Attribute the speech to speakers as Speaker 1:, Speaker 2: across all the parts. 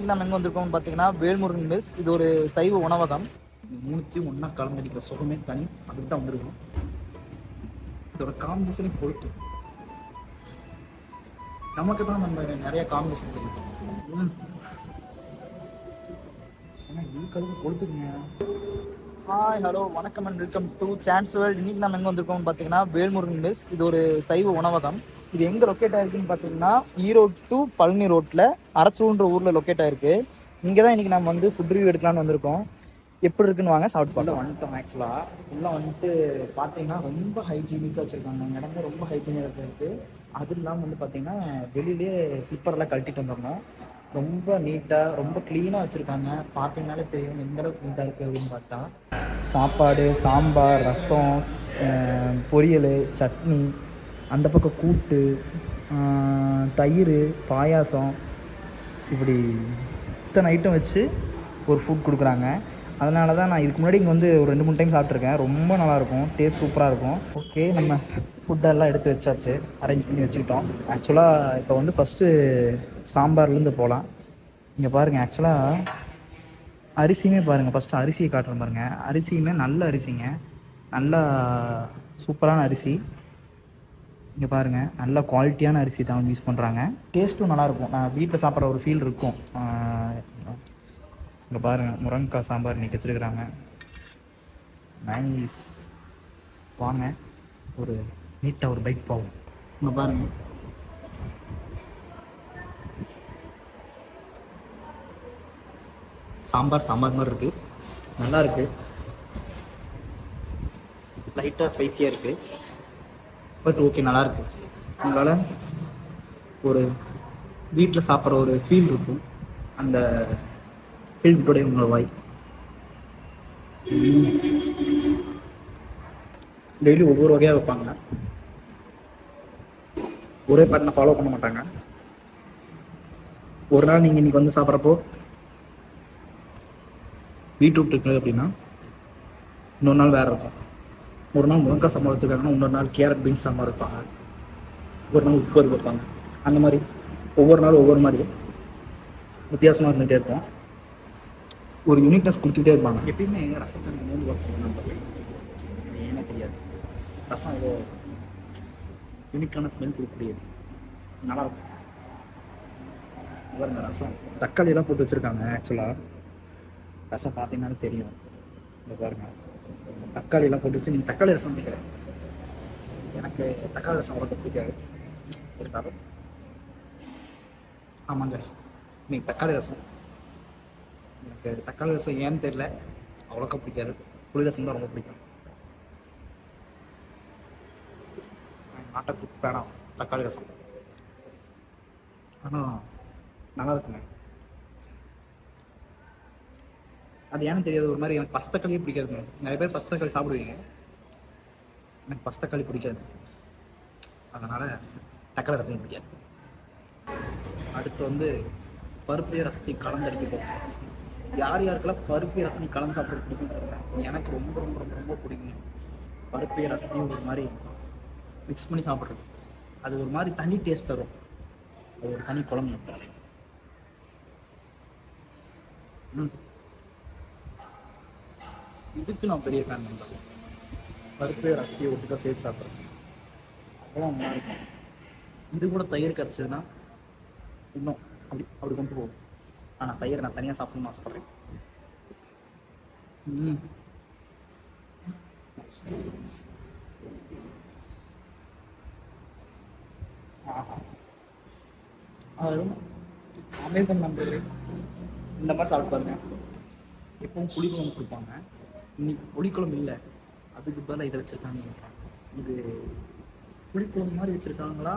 Speaker 1: இன்னைக்கு நம்ம எங்கே வந்திருக்கோம்னு பார்த்தீங்கன்னா வேல்முருகன் மெஸ். இது ஒரு சைவ உணவகம். மூணுத்தையும் ஒன்றா கலந்தடிக்கிற சுகமே தனி. அதுக்கு தான் வந்திருக்கோம். இதோட காம்பினேஷனே பொறுத்து நமக்கு தான் நம்ம நிறைய காம்பினேஷன் தெரியும். ஏன்னா இதுக்கு கொடுத்துருங்க. ஹாய் ஹலோ வணக்கம் and welcome to chance world. இன்னைக்கு நம்ம எங்கே வந்திருக்கோம்னு பார்த்தீங்கன்னா வேல்முருகன் மெஸ். இது ஒரு சைவ உணவகம். இது எங்கே லொக்கேட் ஆயிருக்குன்னு பார்த்தீங்கன்னா ஈரோடு டு பழனி ரோட்டில் அரச்சூன்ற ஊரில் லொக்கேட் ஆயிருக்கு. இங்கே தான் இன்றைக்கி நம்ம வந்து ஃபுட் ரிவ்யூ எடுக்கலான்னு வந்திருக்கோம். எப்படி இருக்குன்னு வாங்க சாப்பிட்டு பார்க்கலாம். வந்துட்டோம். ஆக்சுவலாக உள்ளே வந்துட்டு பார்த்தீங்கன்னா ரொம்ப ஹைஜீனிக்காக வச்சுருக்காங்க. இடமே ரொம்ப ஹைஜீனிக்காக இருக்குது. அது இல்லாமல் வந்து பார்த்தீங்கன்னா வெளியிலே ஸ்லிப்பரெல்லாம் கழட்டிட்டு வந்துடணும். ரொம்ப நீட்டாக ரொம்ப க்ளீனாக வச்சுருக்காங்க. பார்த்தீங்கனாலே தெரியும் எந்தளவுக்கு நீட்டாக இருக்குது அப்படின்னு பார்த்தா. சாப்பாடு, சாம்பார், ரசம், பொரியல், சட்னி, அந்த பக்கம் கூட்டு, தயிர், பாயாசம், இப்படி இத்தனை ஐட்டம் வச்சு ஒரு ஃபுட் கொடுக்குறாங்க. அதனால தான் நான் இதுக்கு முன்னாடி இங்கே வந்து ஒரு 2-3 டைம் சாப்பிட்ருக்கேன். ரொம்ப நல்லாயிருக்கும், டேஸ்ட் சூப்பராக இருக்கும். ஓகே, நம்ம ஃபுட்டெல்லாம் எடுத்து வச்சாச்சு, அரேஞ்ச் பண்ணி வச்சுக்கிட்டோம். ஆக்சுவலாக இப்போ வந்து ஃபஸ்ட்டு சாம்பார்லேருந்து போகலாம். இங்கே பாருங்கள், ஆக்சுவலாக அரிசியுமே பாருங்கள். ஃபஸ்ட்டு அரிசியை காட்டுறேன் பாருங்கள். அரிசியுமே நல்ல அரிசிங்க, நல்லா சூப்பரான அரிசி. இங்கே பாருங்கள், நல்ல குவாலிட்டியான அரிசி தான் யூஸ் பண்ணுறாங்க. டேஸ்ட்டும் நல்லாயிருக்கும். நான் வீட்டில் சாப்பிட்ற ஒரு ஃபீல் இருக்கும். இங்கே பாருங்கள், முருங்கைக்காய் சாம்பார் இன்றைக்கி வச்சுருக்குறாங்க. நைஸ். வாங்க ஒரு நீட்டாக ஒரு பைக் போகும். இங்கே பாருங்கள், சாம்பார் மாதிரி இருக்குது, நல்லா இருக்குது. லைட்டாக ஸ்பைஸியாக இருக்குது, பட் ஓகே, நல்லாயிருக்கு. உங்களால் ஒரு வீட்டில் சாப்பிட்ற ஒரு ஃபீல் இருக்கும். அந்த ஃபீல்டுடைய உங்களோட வாய் டெய்லி ஒவ்வொரு வகையாக வைப்பாங்க. ஒரே பேட்டர்னை ஃபாலோ பண்ண மாட்டாங்க. ஒரு நாள் நீங்கள் இன்றைக்கி வந்து சாப்பிட்றப்போ பீட்ரூட் இருக்குது அப்படின்னா இன்னொரு நாள் வேறு இருக்கும். ஒரு நாள் முருங்கைக்காய் சாம்பார் வச்சுருக்காங்கன்னா இன்னொரு நாள் கேரட் பீன்ஸ் சாம்பார் வைப்பாங்க. ஒரு நாள் உப்பு வைப்பாங்க. அந்த மாதிரி ஒவ்வொரு நாளும் ஒவ்வொரு மாதிரி வித்தியாசமாக இருந்துகிட்டே இருக்கும். ஒரு யூனிக்னஸ் கொடுத்துக்கிட்டே இருப்பாங்க. எப்பயுமே ரசத்தை மோந்து பார்க்கணும், ஏன்னே தெரியாது. ரசம் ஏதோ யூனிக்கான ஸ்மெல் கொடுக்கக்கூடியது, நல்லாயிருக்கும். இந்த ரசம் தக்காளியெல்லாம் போட்டு வச்சுருக்காங்க. ஆக்சுவலாக ரசம் பார்த்தீங்கன்னாலும் தெரியும். இந்த பாருங்கள், தக்காளியெல்லாம் போட்டு வச்சு. நீங்கள் தக்காளி ரசம் பிடிக்கிறேன், எனக்கு தக்காளி ரசம் அவ்வளோக்கு பிடிக்காது. இருந்தாலும் ஆமாங்க, நீங்கள் தக்காளி ரசம், எனக்கு தக்காளி ரசம் ஏன்னு தெரியல அவ்வளோக்கா பிடிக்காது. புளி ரசம் தான் ரொம்ப பிடிக்கும். நாட்டை குக் வேணாம் தக்காளி ரசம், ஆனால் நல்லா இருக்குங்க. அது ஏன்னு தெரியாது, ஒரு மாதிரி எனக்கு பச்சைத்தக்காளியே பிடிக்காதுங்க. நிறைய பேர் பச்சைத்தக்காளி சாப்பிடுவீங்க, எனக்கு பச்சைத்தக்காளி பிடிக்காது. அதனால் தக்காளி ரசம் பிடிக்காது. அடுத்து வந்து பருப்பு ரசத்தை கலந்தடிக்கப்போம். யார் யாருக்கெல்லாம் பருப்பு ரசனை கலந்து சாப்பிட பிடிக்கும்? எனக்கு ரொம்ப ரொம்ப ரொம்ப ரொம்ப பிடிக்கும். பருப்பு ரசத்தையும் ஒரு மாதிரி மிக்ஸ் பண்ணி சாப்பிட்றது, அது ஒரு மாதிரி தனி டேஸ்ட் தரும். அது ஒரு தனி குழம்பு. இதுக்கு நான் பெரிய ஃபேன் பண்ணுறேன். பருப்பு ரசத்தையை ஒட்டுக்கா சேர்த்து சாப்பிட்றேன், அவ்வளோ நல்லா இருக்கும். இது கூட தயிர் கிடச்சதுன்னா இன்னும் அப்படி கொண்டு போகும். ஆனால் தயிர் நான் தனியாக சாப்பிடணும்னு ஆசைப்பட்றேன். அமேசான் நம்பர் இந்த மாதிரி சாப்பிட்டு பாருங்க. எப்பவும் புளிக்குழம்பு கொடுப்பாங்க, இன்னைக்கு புளிக்குழம்பு இல்லை, அதுக்கு பதிலாக இதை வச்சுருக்காங்க. இது புளிக்குழம்பு மாதிரி வச்சுருக்காங்களா,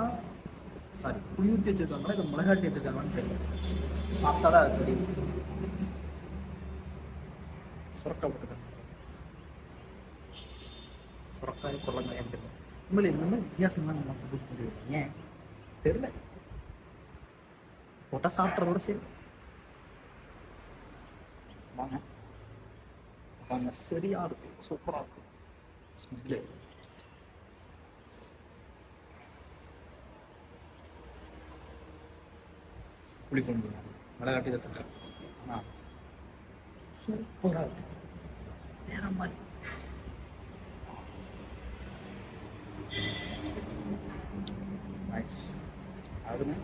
Speaker 1: சாரி புளி ஊற்றி வச்சுருக்காங்களா, இல்லை மிளகாட்டி வச்சுருக்காங்களான்னு தெரியல. சாப்பிட்டா தான் அது தெரியும். சுரக்காய் போட்டுருக்காங்க, சுரக்காய் பொருளாங்க தெரியல. உண்மையிலே இந்த மாதிரி வித்தியாசமாக நம்ம ஃபுட் முடியும், ஏன் தெரியல. போட்டால் சாப்பிட்றதோட சரி. வாங்க வாங்க, சரியாக இருக்கும், சூப்பராக இருக்கும் ஸ்மெல்லு. புளிக்குழம்பு மிளகாட்டி வச்சுருக்கேன். சூப்பராக இருக்கு, வேற மாதிரி. நைஸ். அதுன்னு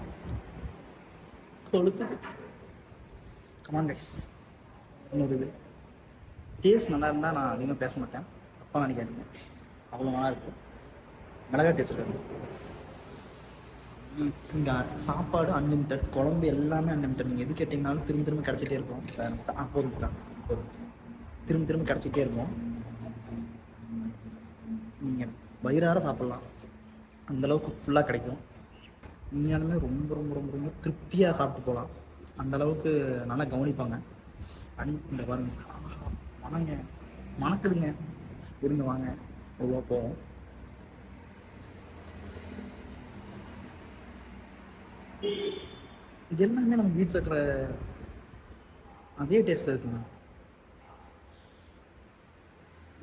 Speaker 1: கொளுத்துது. Come on guys. இன்னொரு இது டேஸ்ட் நல்லா இருந்தால் நான் அதிகமாக பேச மாட்டேன், தப்பாக நினைக்காதீங்க. அவ்வளோ நல்லா இருக்கும். மிளகாட்டி வச்சுருக்காங்க. இங்கே சாப்பாடு அன்லிமிட்டட், குழம்பு எல்லாமே அன்லிமிட்டட். நீங்கள் எது கேட்டிங்கனாலும் திரும்ப திரும்ப கிடச்சிட்டே இருக்கும். போதும் போதும், திரும்ப திரும்ப கிடச்சிட்டே இருக்கும். நீங்கள் வயிறார சாப்பிட்லாம், அந்தளவுக்கு ஃபுல்லாக கிடைக்கும். உண்மையாலுமே ரொம்ப ரொம்ப ரொம்ப ரொம்ப திருப்தியாக சாப்பிட்டு போகலாம். அந்தளவுக்கு நல்லா கவனிப்பாங்க. இந்த பாருங்க, மணங்க மணக்குதுங்க. இருங்க வாங்க, எவ்வளோ போவோம். எல்லாமே நம்ம வீட்டில் இருக்கிற அதே டேஸ்ட்டில் இருக்குங்க.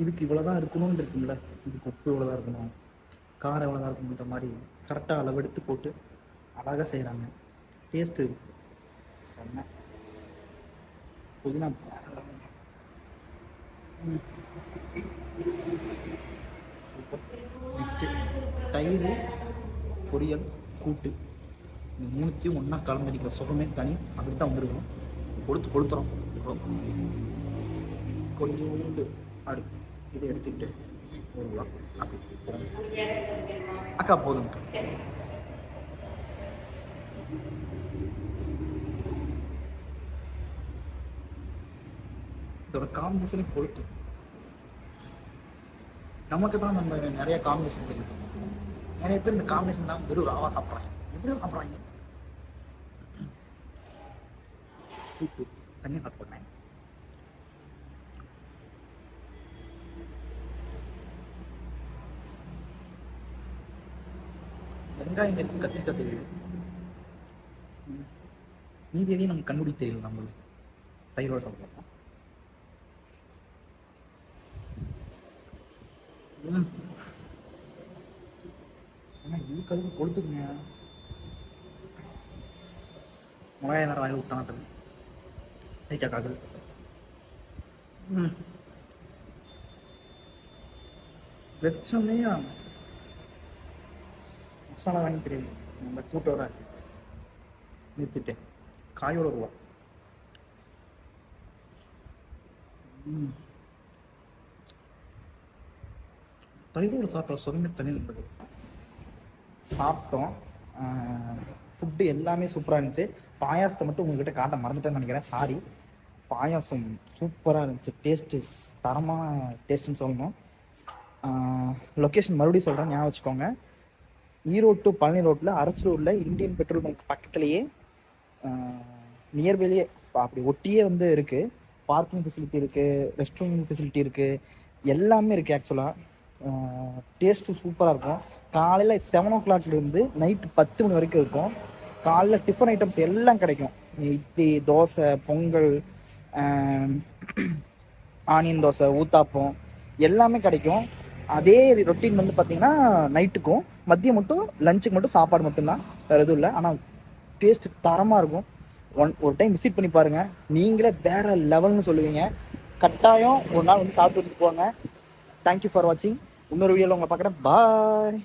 Speaker 1: இதுக்கு இவ்வளோதான் இருக்கணும்னு இருக்குங்கள, இதுக்கு உப்பு இவ்வளோதான் இருக்கணும், காரம் எவ்வளோதான் இருக்கணுன்ற மாதிரி கரெக்டாக அளவெடுத்து போட்டு அழகாக செய்கிறாங்க. டேஸ்ட்டு செம்ம. புதினா சூப்பர். நெக்ஸ்ட்டு தயிர், பொரியல், கூட்டு, மூணுத்தையும் ஒன்றா கலந்தடிக்கிற சுகமே தனி. அப்படி தான் வந்துருக்கணும். கொளுத்துறோம். கொஞ்சோண்டு அடி இதை எடுத்துக்கிட்டு ஒரு அப்படி அக்கா போதும். இதோட காம்பினேஷனே கொளுத்து. நமக்கு தான் நம்ம நிறைய காம்பினேஷன் தெரியும். நிறைய பேர் இந்த காம்பினேஷன் தான் வெறும் ராவா சாப்பிட்றாங்க. எப்படி சாப்பிட்றாங்க? சூப்பு தனியாக கட் பண்ணேன். வெங்காயம் தெரியும், கத்திரிக்காய் தெரியும், மீதி எதையும் நமக்கு கண்டுபிடி தெரியல. நம்மளுக்கு தயிரோட சாப்பிட்றோம். ஏன்னா இதுக்கு கொடுத்துக்குங்க. மிளகாய் நேரம் வாங்கி விட்டாங்க லைட்டாக காக்குது. வச்சோன்னே மசாலா வாங்கி தெரியுது. நம்ம கூட்டோட நிறுத்திட்டேன். காயோட ரூபா. தயிரோடு சாப்பிட்ற சுகமே தனி இருந்தது. சாப்பிட்டோம். ஃபுட்டு எல்லாமே சூப்பராக இருந்துச்சு. பாயாசத்தை மட்டும் உங்கள்கிட்ட காட்ட மறந்துட்டேன்னு நினைக்கிறேன், சாரி. பாயாசம் சூப்பராக இருந்துச்சு. டேஸ்ட்டு தரமான டேஸ்ட்டுன்னு சொல்லணும். லொக்கேஷன் மறுபடியும் சொல்கிறேன், ஞாபகம் வச்சுக்கோங்க. ஈரோடு டு பழனி ரோட்டில் அரசூரில் இந்தியன் பெட்ரோல் பங்க் பக்கத்துலேயே நியர்பைலேயே அப்படி ஒட்டியே வந்து இருக்குது. பார்க்கிங் ஃபெசிலிட்டி இருக்குது, ரெஸ்ட் ரூம் ஃபெசிலிட்டி இருக்குது, எல்லாமே இருக்குது. ஆக்சுவலாக டேஸ்ட்டு சூப்பராக இருக்கும். காலையில் 7 o'clockலேருந்து நைட்டு 10 மணி வரைக்கும் இருக்கும். காலைல டிஃபன் ஐட்டம்ஸ் எல்லாம் கிடைக்கும். இட்லி, தோசை, பொங்கல், ஆனியன் தோசை, ஊத்தாப்பம் எல்லாமே கிடைக்கும். அதே ரொட்டீன் வந்து பார்த்திங்கன்னா நைட்டுக்கும் மதியம் மட்டும் லஞ்சுக்கு மட்டும் சாப்பாடு மட்டும்தான், வேறு எதுவும் இல்லை. ஆனால் டேஸ்ட்டு தரமாக இருக்கும். ஒரு டைம் விசிட் பண்ணி பாருங்கள், நீங்களே வேறு லெவல்னு சொல்லுவீங்க. கட்டாயம் ஒரு நாள் வந்து சாப்பிட்டு போங்க. தேங்க்யூ ஃபார் வாட்சிங். இன்னொரு வீடியோவில் உங்களை பார்க்குறேன். பாய்.